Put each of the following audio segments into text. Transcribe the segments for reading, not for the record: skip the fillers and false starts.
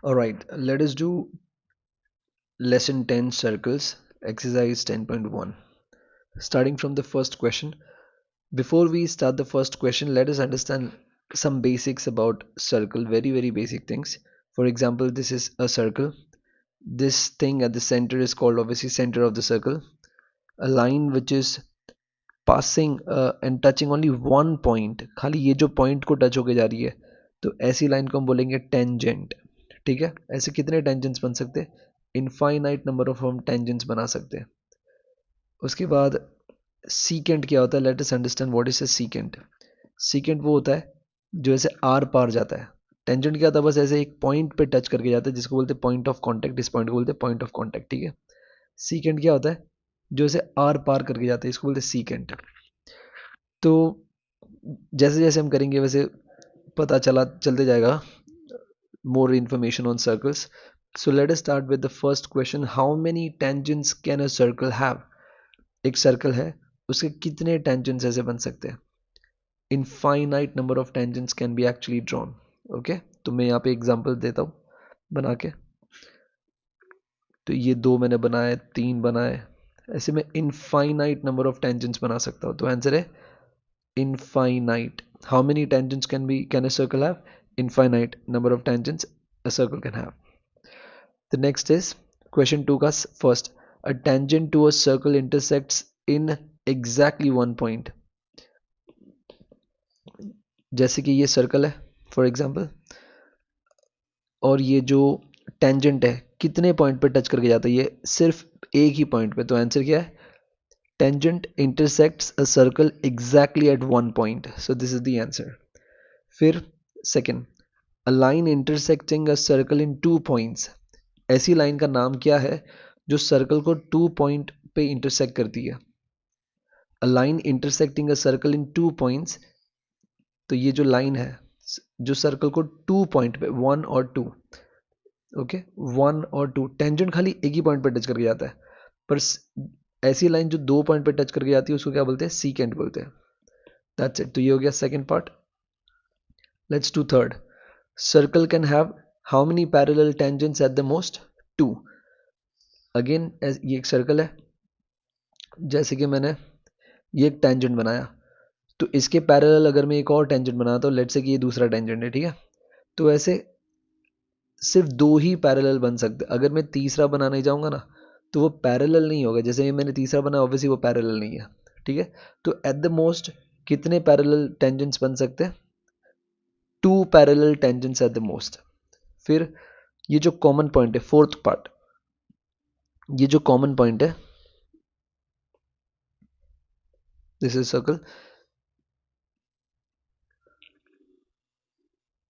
Alright, let us do lesson 10 circles, exercise 10.1. Starting from the first question. Before we start the first question, let us understand some basics about circle, very basic things. For example, this is a circle. This thing at the center is called obviously center of the circle. A line which is passing and touching only one point, खाली ये जो point को touch होके जा रही है, तो ऐसी line को हम बोलेंगे tangent. ठीक है, ऐसे कितने tangents बन सकते हैं? इनफाइनाइट नंबर ऑफ हम टेंजेंट्स बना सकते हैं. उसके बाद सीकेंट क्या होता है? Let us understand what is a secant. Secant वो होता है जो ऐसे आर पार जाता है. टेंजेंट क्या होता है? बस ऐसे एक पॉइंट पे टच करके जाता है, जिसको बोलते हैं पॉइंट ऑफ कांटेक्ट. इस पॉइंट को बोलते हैं पॉइंट ऑफ कांटेक्ट. ठीक है. सीकेंट क्या होता है? जो ऐसे आर पार करके जाता है, इसको बोलते हैं सीकेंट. तो जैसे जैसे हम करेंगे वैसे पता चलते जाएगा more information on circles. So let us start with the first question. How many tangents can a circle have? एक सर्कल है, उसके कितने tangents ऐसे बन सकते हैं? Infinite number of tangents can be actually drawn. Okay, तो मैं यहाँ पे एग्जांपल देता हूँ बना के. तो ये दो मैंने बनाए, तीन बनाए, ऐसे मैं इनफाइनाइट नंबर ऑफ टेंजेंट्स बना सकता हूँ. तो आंसर है infinite. How many tangents can a circle have? Infinite number of tangents a circle can have. The next is question 2 का first. A tangent to a circle intersects in exactly one point. जैसे कि ये circle है for example, और ये जो tangent है कितने पॉइंट पे टच करके जाता है? ये सिर्फ एक ही पॉइंट पे. तो आंसर क्या है? Tangent intersects a circle exactly at one point. So this is the answer. फिर second, a line intersecting a circle in two points. ऐसी लाइन का नाम क्या है जो सर्कल को टू पॉइंट पे इंटरसेक्ट करती है? अ line intersecting a circle in two points. तो ये जो लाइन है जो सर्कल को टू पॉइंट पे, वन और टू, ओके, वन और टू, टेंजेंट खाली एक ही पॉइंट पे टच करके जाता है, पर ऐसी लाइन जो दो पॉइंट पे टच करके जाती है उसको क्या बोलते हैं? सीकेंट बोलते हैं. That's it. तो ये हो गया second part. Let's do third. Circle can have how many parallel tangents at the most? Two. Again ये एक सर्कल है, जैसे कि मैंने ये एक टेंजेंट बनाया, तो इसके पैरेलल अगर मैं एक और टेंजेंट बनाता हूँ, लेट्स से कि ये दूसरा टेंजेंट है. ठीक है. तो ऐसे सिर्फ दो ही पैरेलल बन सकते. अगर मैं तीसरा बनाने जाऊंगा ना, तो वो पैरेलल नहीं होगा. जैसे मैंने तीसरा बनाया, ऑब्वियसली वो पैरेलल नहीं है. ठीक है. तो एट द मोस्ट कितने पैरेलल टेंजेंट्स बन सकते हैं? Two parallel tangents at the most. फिर ये जो कॉमन पॉइंट है, फोर्थ पार्ट, ये जो कॉमन पॉइंट है, दिस इज सर्कल.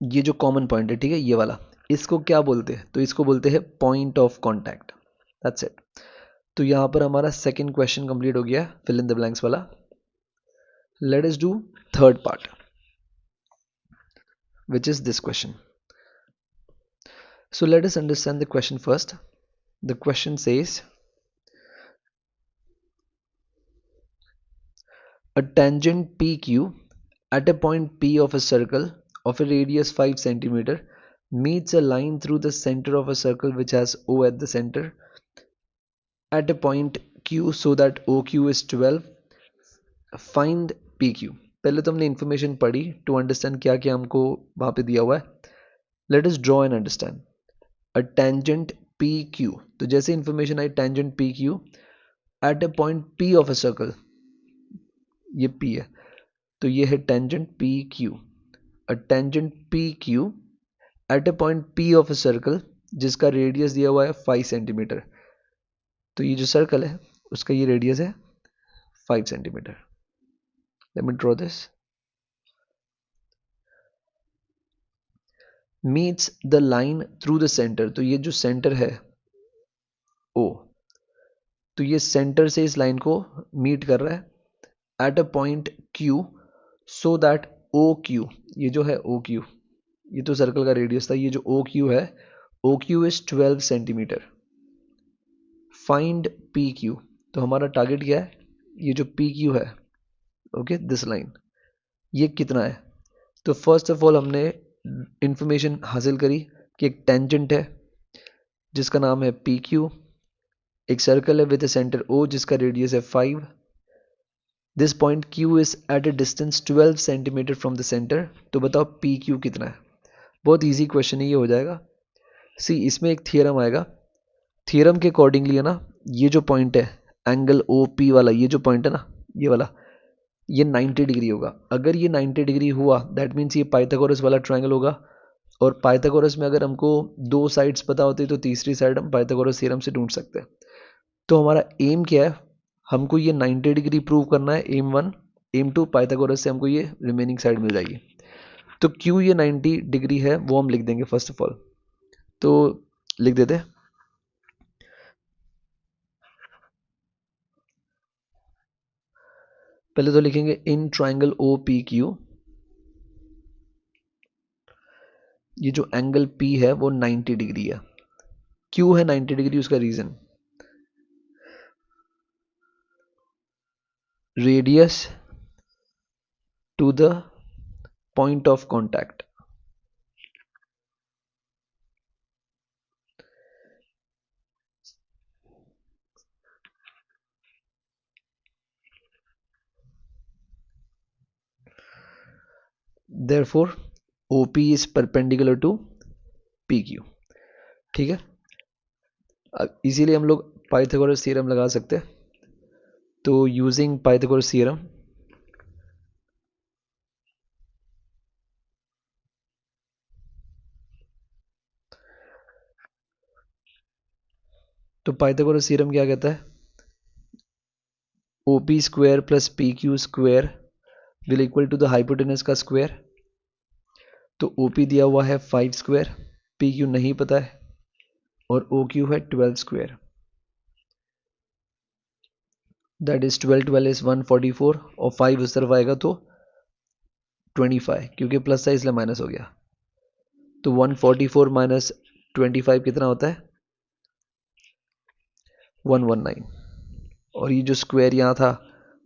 ये जो कॉमन पॉइंट है, ठीक है, ये वाला, इसको क्या बोलते हैं? तो इसको बोलते हैं point of contact. That's it. तो यहाँ पर हमारा सेकंड क्वेश्चन कंप्लीट हो गया, फिल इन द ब्लैंक्स वाला. Late us do third part, which is this question. So let us understand the question first. The question says, a tangent PQ at a point P of a circle of a radius 5 centimeter meets a line through the center of a circle which has O at the center at a point Q so that OQ is 12. Find PQ. पहले तो हमने information पढ़ी to understand क्या क्या हमको वहां पे दिया हुआ है. Let us draw and understand a tangent P Q. तो जैसे information I tangent P Q eight a point P of a circle, ये पी है, तो ये है tangent P Q. A tangent P Q eight a point P of a circle जिसका radius दिया हुआ है 5 सेंटीमीटर. तो ये जो सर्कल है उसका ये रेडियस है 5 centimetre. Let me draw this. Meets the line through the centre. तो ये जो सेंटर है ओ, तो ये सेंटर से इस लाइन को मीट कर रहा है at a point Q so that O Q, ये जो है ओ क्यू, ये तो सर्कल का रेडियस था, ये जो ओ क्यू है, O Q is 12 centimetre. Find P Q. तो हमारा टारगेट क्या है? ये जो पी क्यू है, ओके, दिस लाइन, ये कितना है? तो फर्स्ट ऑफ ऑल हमने इंफॉर्मेशन हासिल करी कि एक टेंजेंट है जिसका नाम है पी क्यू, एक सर्कल है विद ए सेंटर ओ जिसका रेडियस है 5। This point Q is at a distance 12 centimetre from the centre. तो बताओ पी क्यू कितना है। बहुत इजी क्वेश्चन है, ये हो जाएगा। सी इसमें एक थियरम आएगा, थियरम के अकॉर्डिंगली है ना, ये जो पॉइंट है एंगल ओ पी वाला, ये जो पॉइंट है ना ये वाला, ये 90 डिग्री होगा। अगर ये 90 डिग्री हुआ दैट मीन्स ये पाइथागोरस वाला ट्रायंगल होगा। और पाइथागोरस में अगर हमको दो साइड्स पता होती तो तीसरी साइड हम पाइथागोरस थ्योरम से ढूंढ सकते हैं। तो हमारा एम क्या है, हमको ये 90 डिग्री प्रूव करना है। M one, M two Pythagoras से हमको ये रिमेनिंग साइड मिल जाएगी। तो क्यों ये 90 डिग्री है वो हम लिख देंगे फर्स्ट ऑफ ऑल। तो लिख देते हैं, पहले तो लिखेंगे in triangle O P Q, ये जो एंगल पी है वो 90 डिग्री है। क्यों है 90 डिग्री, उसका reason radius to the point of contact. therefore OP is perpendicular to PQ। ठीक है, इसीलिए हम लोग पाइथागोरस थ्योरम लगा सकते हैं। तो यूजिंग पाइथागोरस थ्योरम, तो पाइथागोरस थ्योरम क्या कहता है, OP square plus PQ square will equal to the hypotenuse का स्क्वायर। तो OP दिया हुआ है 5 स्क्वायर, PQ नहीं पता है, और OQ है 12 स्क्वायर। दैट इज 12 12 इज 144, और 5 उस तरफ आएगा तो 25, क्योंकि प्लस था इसलिए माइनस हो गया। तो 144 माइनस 25 कितना होता है, 119। और ये जो स्क्वायर यहाँ था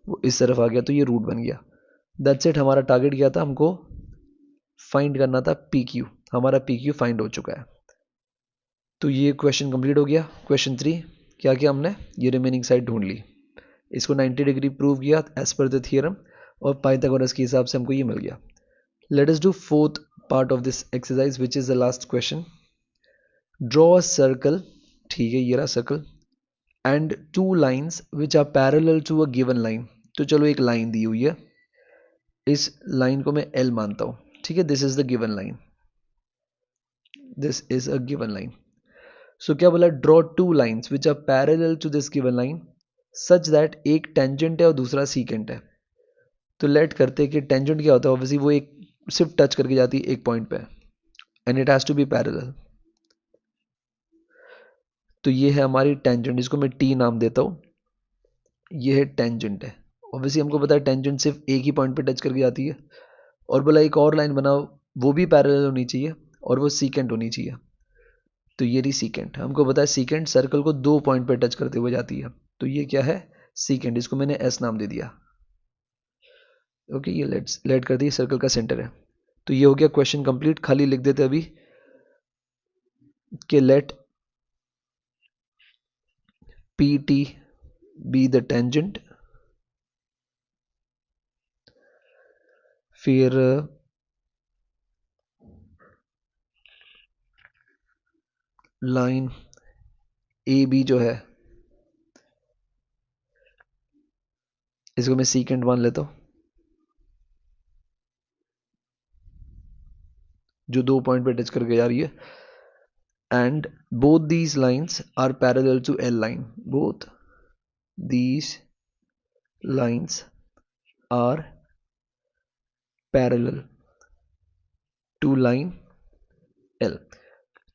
वो इस तरफ आ गया तो ये रूट बन गया। दैट्स इट, हमारा टारगेट क्या था, हमको फाइंड करना था पी क्यू। हमारा पी क्यू फाइंड हो चुका है। तो ये क्वेश्चन कंप्लीट हो गया। क्वेश्चन 3, क्या किया हमने, ये रिमेनिंग साइड ढूंढ ली, इसको 90 डिग्री प्रूव किया एज पर द थियरम, और पाइथागोरस के हिसाब से हमको ये मिल गया। Let us do fourth part of this exercise which is the last question. Draw a circle, ठीक है ये रहा circle, and two lines which are parallel to a given line. तो चलो एक लाइन दी हुई है, इस लाइन को मैं एल मानता हूं, ठीक है, this is the given line, this is a given line. So क्या बोला, draw two lines which are parallel to this given line such that एक टेंजेंट है और दूसरा सीकेंट है। तो लेट करते हैं कि टेंजेंट क्या होता है, ऑब्वियसली वो एक सिर्फ टच करके जाती है एक पॉइंट पे, and it has to be parallel. तो ये है हमारी टेंजेंट, इसको मैं टी नाम देता हूं, ये है टेंजेंट है। ऑब्वियसली हमको पता है टेंजेंट सिर्फ एक ही पॉइंट पे टच करके जाती है। और बोला एक और लाइन बनाओ, वो भी पैरेलल होनी चाहिए और वो सीकेंट होनी चाहिए। तो ये रही सीकेंट, हमको पता है सीकेंट सर्कल को दो पॉइंट पे टच करते हुए जाती है। तो ये क्या है, सीकेंट, इसको मैंने एस नाम दे दिया। ओके, ये लेट कर दी सर्कल का सेंटर है। तो ये हो गया क्वेश्चन कंप्लीट। खाली लिख देते अभी कि let P T be the tangent, फिर लाइन ए बी जो है इसको मैं सीकेंट मान लेता हूं, जो दो पॉइंट पे टच करके जा रही है। And both these lines are parallel to L line, both these lines are parallel to line L।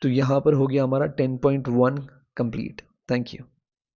तो यहां पर हो गया हमारा 10.1 कंप्लीट। Thank you.